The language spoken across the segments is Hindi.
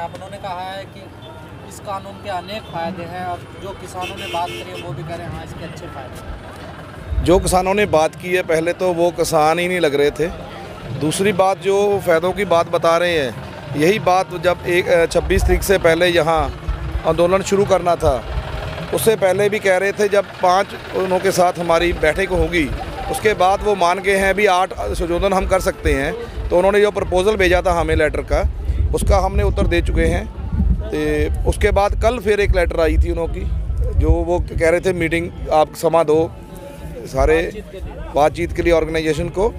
खिलाफ उन्होंने कहा है कि इस कानून के अनेक फ़ायदे हैं और जो किसानों ने बात करी है वो भी कह रहे हैं हाँ इसके अच्छे फ़ायदे हैं। जो किसानों ने बात की है पहले तो वो किसान ही नहीं लग रहे थे। दूसरी बात जो फ़ायदों की बात बता रहे हैं, यही बात जब 26 तारीख से पहले यहाँ आंदोलन शुरू करना था उससे पहले भी कह रहे थे। जब 5 उनों के साथ हमारी बैठक होगी उसके बाद वो मान गए हैं भी 8 संशोधन हम कर सकते हैं। तो उन्होंने जो प्रपोज़ल भेजा था हमें लेटर का, उसका हमने उत्तर दे चुके हैं। तो उसके बाद कल फिर एक लेटर आई थी उन्हों की, जो वो कह रहे थे मीटिंग आप समा दो सारे बातचीत के लिए ऑर्गेनाइजेशन को।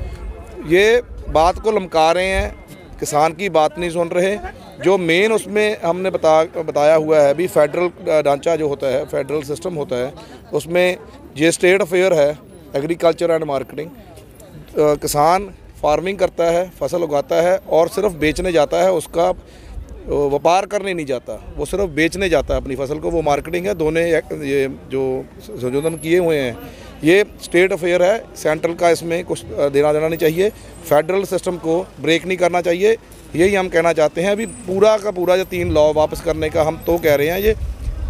ये बात को लमका रहे हैं, किसान की बात नहीं सुन रहे। जो मेन उसमें हमने बताया हुआ है भी फेडरल ढांचा जो होता है, फेडरल सिस्टम होता है, उसमें ये स्टेट अफेयर है एग्रीकल्चर एंड मार्केटिंग। किसान फार्मिंग करता है, फसल उगाता है और सिर्फ बेचने जाता है, उसका व्यापार करने नहीं जाता, वो सिर्फ बेचने जाता है अपनी फसल को, वो मार्केटिंग है। दोनों ये जो संशोधन किए हुए हैं ये स्टेट अफेयर है, सेंट्रल का इसमें कुछ देना नहीं चाहिए, फेडरल सिस्टम को ब्रेक नहीं करना चाहिए। यही हम कहना चाहते हैं। अभी पूरा का पूरा जो 3 लॉ वापस करने का हम तो कह रहे हैं, ये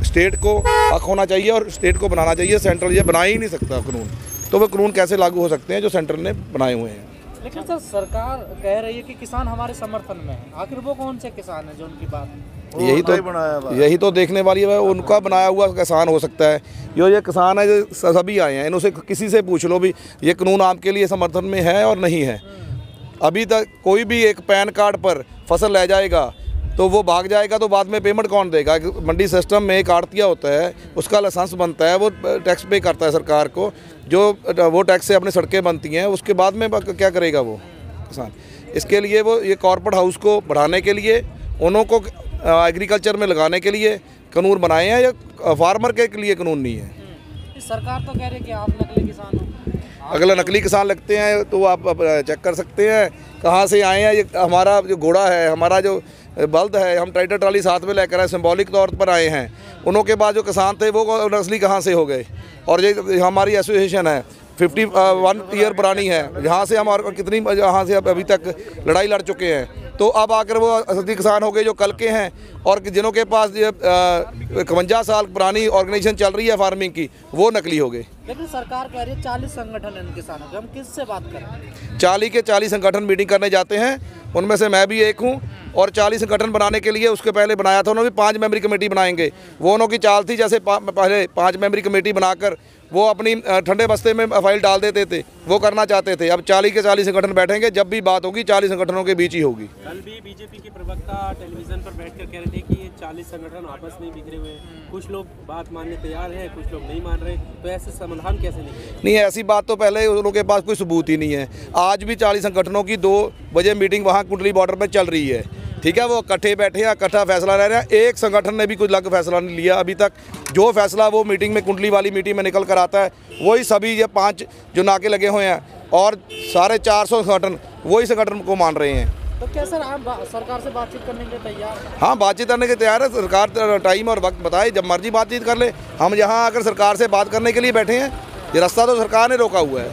स्टेट को हक होना चाहिए और स्टेट को बनाना चाहिए। सेंट्रल ये बना ही नहीं सकता कानून, तो वो कानून कैसे लागू हो सकते हैं जो सेंट्रल ने बनाए हुए हैं। लेकिन सर सरकार कह रही है कि किसान हमारे समर्थन में है, आखिर वो कौन से किसान हैं जो उनकी बात यही तो देखने वाली है। उनका बनाया हुआ किसान हो सकता है, ये किसान है जो सभी आए हैं, इनसे किसी से पूछ लो भी ये कानून आपके लिए समर्थन में है और नहीं है। अभी तक कोई भी एक पैन कार्ड पर फसल ले जाएगा तो वो भाग जाएगा, तो बाद में पेमेंट कौन देगा? मंडी सिस्टम में एक आड़तिया होता है, उसका लाइसेंस बनता है, वो टैक्स पे करता है सरकार को, जो वो टैक्स से अपनी सड़कें बनती हैं, उसके बाद में क्या करेगा वो किसान? इसके लिए वो ये कॉर्पोरेट हाउस को बढ़ाने के लिए, उन्हों को एग्रीकल्चर में लगाने के लिए कानून बनाए हैं, या फार्मर के लिए कानून नहीं है। सरकार तो कह रही है कि आप नकली किसान हो। अगला नकली किसान लगते हैं तो आप चेक कर सकते हैं कहाँ से आए हैं। ये हमारा जो घोड़ा है, हमारा जो बल्द है, हम ट्रैक्टर ट्राली साथ में लेकर आए, सिंबॉलिक तौर पर आए हैं। उन्हों के बाद जो किसान थे वो नस्ली कहाँ से हो गए? और ये हमारी एसोसिएशन है 51 ईयर पुरानी है, यहाँ से हम और कितनी यहाँ से अभी तक लड़ाई लड़ चुके हैं। तो अब आकर वो असली किसान हो गए जो कल के हैं, और जिनों के पास 51 साल पुरानी ऑर्गेनाइजेशन चल रही है फार्मिंग की, वो नकली हो गए। लेकिन सरकार कह रही है 40 संगठन हैं किसानों के, हम किससे बात करें? 40 के 40 संगठन मीटिंग करने जाते हैं, उनमें से मैं भी एक हूँ। और 40 संगठन बनाने के लिए उसके पहले बनाया था उन्होंने भी 5 मेंबरी कमेटी बनाएंगे। वो उन्हों की चाल थी, जैसे पहले 5 मेंबरी कमेटी बनाकर वो अपनी ठंडे बस्ते में फाइल डाल देते थे, वो करना चाहते थे। अब 40 के 40 संगठन बैठेंगे, जब भी बात होगी 40 संगठनों के बीच ही होगी। कल भी बीजेपी के प्रवक्ता टेलीविजन पर बैठकर कह रहे थे कि ये 40 संगठन आपस में बिखरे हुए हैं, कुछ लोग बात मानने तैयार हैं, कुछ लोग नहीं मान रहे, तो ऐसे समाधान कैसे नहीं? ऐसी बात तो पहले उन के पास कोई सबूत ही नहीं है। आज भी 40 संगठनों की 2 बजे मीटिंग वहाँ कुंडली बॉर्डर पर चल रही है, ठीक है, वो इकट्ठे बैठे हैं, इकट्ठा फैसला ले रहे हैं। एक संगठन ने भी कोई अलग फैसला नहीं लिया अभी तक। जो फैसला वो मीटिंग में, कुंडली वाली मीटिंग में निकल कर आता है, वही सभी ये 5 जो नाके लगे हुए हैं और साढ़े 400 संगठन वही संगठन को मान रहे हैं। तो क्या सर आप सरकार से बातचीत करने के लिए तैयार? हाँ, बातचीत करने के तैयार है। सरकार टाइम और वक्त बताए, जब मर्जी बातचीत कर ले। हम यहाँ आकर सरकार से बात करने के लिए बैठे हैं, ये रास्ता तो सरकार ने रोका हुआ है।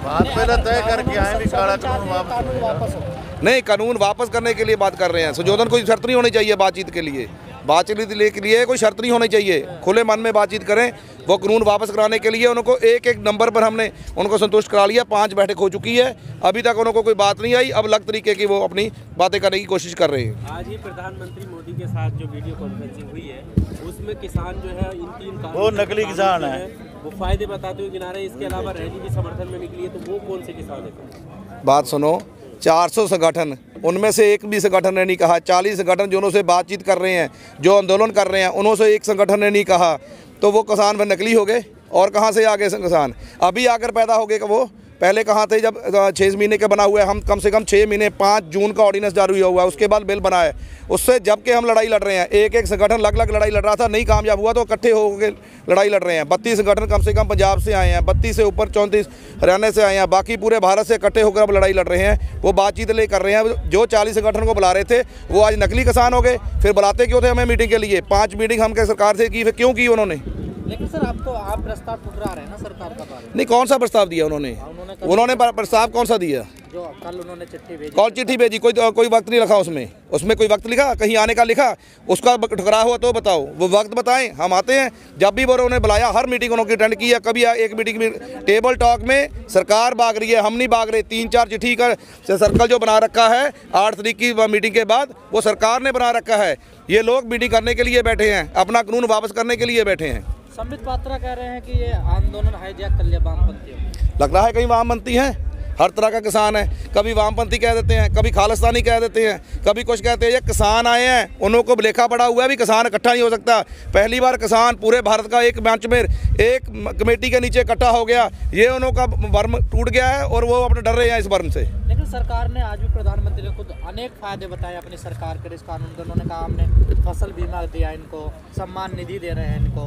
बात पहले तय करके आए भी काला कानून वापस हो। नहीं, कानून वापस करने के लिए बात कर रहे हैं। संशोधन कोई शर्त नहीं होनी चाहिए बातचीत के लिए, बातचीत के लिए कोई शर्त नहीं होनी चाहिए। खुले मन में बातचीत करें। वो कानून वापस कराने के लिए उनको एक नंबर पर हमने उनको संतुष्ट करा लिया। 5 बैठक हो चुकी है, अभी तक उनको कोई बात नहीं आई। अब अलग तरीके की वो अपनी बातें करने की कोशिश कर रहे हैं। आज ही प्रधानमंत्री मोदी के साथ जो वीडियो कॉन्फ्रेंसिंग हुई है, उसमें किसान जो है इन 3 वो नकली किसान है, वो फायदे बताते हुए गिना रहे हैं। इसके अलावा रैली भी समर्थन में निकली है, तो वो कौन से किसान है? बात सुनो, 400 संगठन, उनमें से एक भी संगठन ने नहीं कहा। 40 संगठन जो उनसे बातचीत कर रहे हैं, जो आंदोलन कर रहे हैं, उन्हों से एक संगठन ने नहीं कहा, तो वो किसान वह नकली हो गए। और कहाँ से आ गए किसान? अभी आकर पैदा हो गए। वो पहले कहाँ थे जब 6 महीने का बना हुआ है? हम कम से कम 6 महीने, 5 जून का ऑर्डिनेंस जारी हुआ है, उसके बाद बिल बना है। उससे जब के हम लड़ाई लड़ रहे हैं, एक संगठन अलग अलग लड़ाई लड़ रहा था, नहीं कामयाब हुआ तो इकट्ठे होकर लड़ाई लड़ रहे हैं। 32 संगठन कम से कम पंजाब से आए हैं, 32 से ऊपर 34 हरियाणा से आए हैं, बाकी पूरे भारत से इकट्ठे होकर अब लड़ाई लड़ रहे हैं। वो बातचीत ले कर रहे हैं। जो 40 संगठन को बुला रहे थे वो आज नकली किसान हो गए। फिर बुलाते क्यों थे हमें मीटिंग के लिए? 5 मीटिंग हम सरकार से की, फिर क्यों की उन्होंने? लेकिन सर आप प्रस्ताव ठुकरा रहे हैं ना सरकार का बारे में। नहीं, कौन सा प्रस्ताव दिया उन्होंने प्रस्ताव कौन सा दिया? जो कल उन्होंने चिट्ठी भेजी। कौन चिट्ठी भेजी? कोई वक्त नहीं लिखा उसमें कोई वक्त लिखा? कहीं आने का लिखा? उसका ठुकरा हुआ तो बताओ, वो वक्त बताएं, हम आते हैं। जब भी वो उन्होंने बुलाया हर मीटिंग उन्होंने अटेंड की है। कभी एक मीटिंग में टेबल टॉक में सरकार भाग रही है, हम नहीं भाग रहे। 3-4 चिट्ठी का सर्कल जो बना रखा है 8 तारीख की मीटिंग के बाद, वो सरकार ने बना रखा है। ये लोग मीटिंग करने के लिए बैठे हैं, अपना कानून वापस करने के लिए बैठे हैं। संबित पात्रा कह रहे हैं कि ये आंदोलन हाईजैक कर लिया वामपंथियों। लग रहा है कहीं वामपंथी हैं। हर तरह का किसान है, कभी वामपंथी कह देते हैं, कभी खालिस्तानी कह देते हैं, कभी कुछ कहते हैं। ये किसान आए हैं, उन्हों को लेखा पड़ा हुआ है, भी किसान इकट्ठा नहीं हो सकता। पहली बार किसान पूरे भारत का एक मंच में एक कमेटी के नीचे इकट्ठा हो गया। ये उन्हों का वर्म टूट गया है और वो अपने डर रहे हैं इस वर्म से। लेकिन सरकार ने आज भी प्रधानमंत्री ने खुद अनेक फायदे बताए अपनी सरकार के इस कानून के। उन्होंने कहा हमने फसल बीमा दिया इनको, सम्मान निधि दे रहे हैं इनको,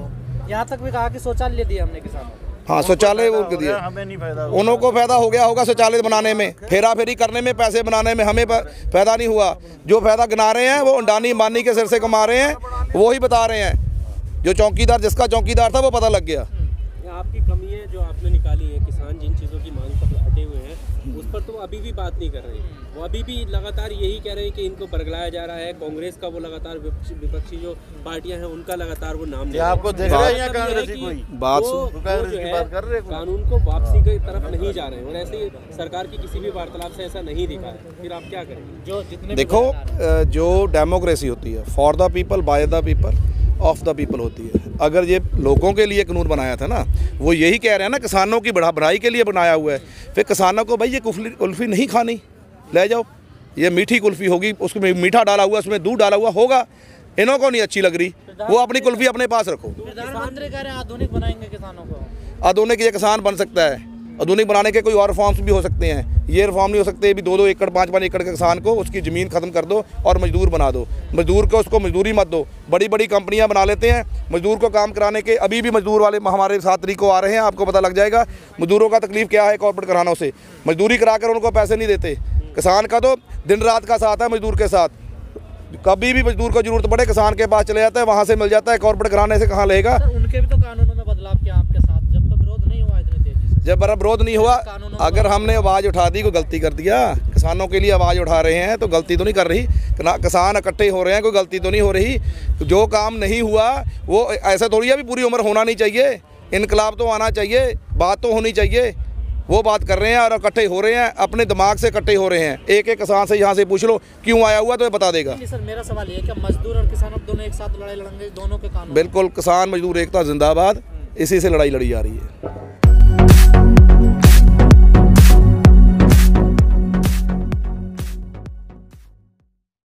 यहाँ तक भी कहा कि शौचालय दिया हमने किसानों को। हाँ, शौचालय वो दिए, हमें नहीं फायदा, उन्हों को फायदा हो गया होगा शौचालय बनाने में, फेरा फेरी करने में, पैसे बनाने में। हमें फायदा नहीं हुआ। जो फायदा गिना रहे हैं वो अंडानी अंबानी के सिर से कमा रहे हैं, वो ही बता रहे हैं। जो चौकीदार, जिसका चौकीदार था वो पता लग गया। आपकी कमी है जो आपने निकाली है, किसान जिन चीज़ों की मांग पर अटे हुए हैं उस पर तो अभी भी बात नहीं कर रहे हैं। वो अभी भी लगातार यही कह रहे हैं कि इनको बरगलाया जा रहा है। कांग्रेस का वो लगातार विपक्षी जो पार्टियां हैं उनका लगातार वो नाम ले रहे हैं। आपको देख रहा है यहाँ कांग्रेसी कोई बात कर रहे हैं, कानून को वापसी की तरफ नहीं जा रहे हैं। और ऐसे सरकार की किसी भी वार्तालाप से ऐसा नहीं दिखा है। फिर आप क्या करेंगे? जो जितने देखो, जो डेमोक्रेसी होती है, for the people, by the people, of the people होती है। अगर ये लोगों के लिए कानून बनाया था ना, वो यही कह रहे हैं ना, किसानों की बढ़ाई के लिए बनाया हुआ है। फिर किसानों को भाई ये कुल्फी नहीं खानी, ले जाओ, ये मीठी कुल्फी होगी, उसमें मीठा डाला हुआ, उसमें दूध डाला हुआ होगा, इन्हों को नहीं अच्छी लग रही, वो अपनी कुल्फी अपने पास रखो। प्रधानमंत्री कह रहे हैं आधुनिक बनाएंगे किसानों को। आधुनिक ये किसान बन सकता है। आधुनिक बनाने के कोई और रिफॉर्म्स भी हो सकते हैं। ये रिफॉर्म नहीं हो सकते भी 2-2 एकड़ 5-5 एकड़ के किसान को उसकी ज़मीन ख़त्म कर दो और मजदूर बना दो। मजदूर को उसको मजदूरी मत दो। बड़ी बड़ी कंपनियां बना लेते हैं मजदूर को काम कराने के। अभी भी मजदूर वाले हमारे 7 तारीख को आ रहे हैं, आपको पता लग जाएगा मजदूरों का तकलीफ़ क्या है। कॉर्पोरेट घरानों से मजदूरी कराकर उनको पैसे नहीं देते। किसान का तो दिन रात का साथ है मजदूर के साथ। कभी भी मजदूर को जरूरत पड़े किसान के पास चले जाता है, वहाँ से मिल जाता है। कॉर्पोरेट घराने से कहाँ लेगा? उनके भी तो कानूनों में बदलाव किया आपके साथ, जब तक विरोध नहीं हुआ इतनी तेजी से। जब बड़ा विरोध नहीं हुआ, अगर हमने आवाज़ उठा दी, कोई गलती कर दिया? किसानों के लिए आवाज़ उठा रहे हैं तो गलती तो नहीं कर रही। किसान इकट्ठे हो रहे हैं, कोई गलती तो नहीं हो रही। जो काम नहीं हुआ वो ऐसा थोड़ी है भी पूरी उम्र होना नहीं चाहिए। इनकलाब तो आना चाहिए, बात तो होनी चाहिए। वो बात कर रहे हैं और इकट्ठे हो रहे हैं, अपने दिमाग से इकट्ठे हो रहे हैं। एक एक किसान से यहाँ से पूछ लो क्यों आया हुआ तो ये बता देगा। नहीं सर, मेरा सवाल ये है कि मजदूर और किसान अब दोनों एक साथ लड़ाई लड़ेंगे, दोनों के कानून? बिल्कुल, किसान मजदूर एकता जिंदाबाद, इसी से लड़ाई लड़ी जा रही है।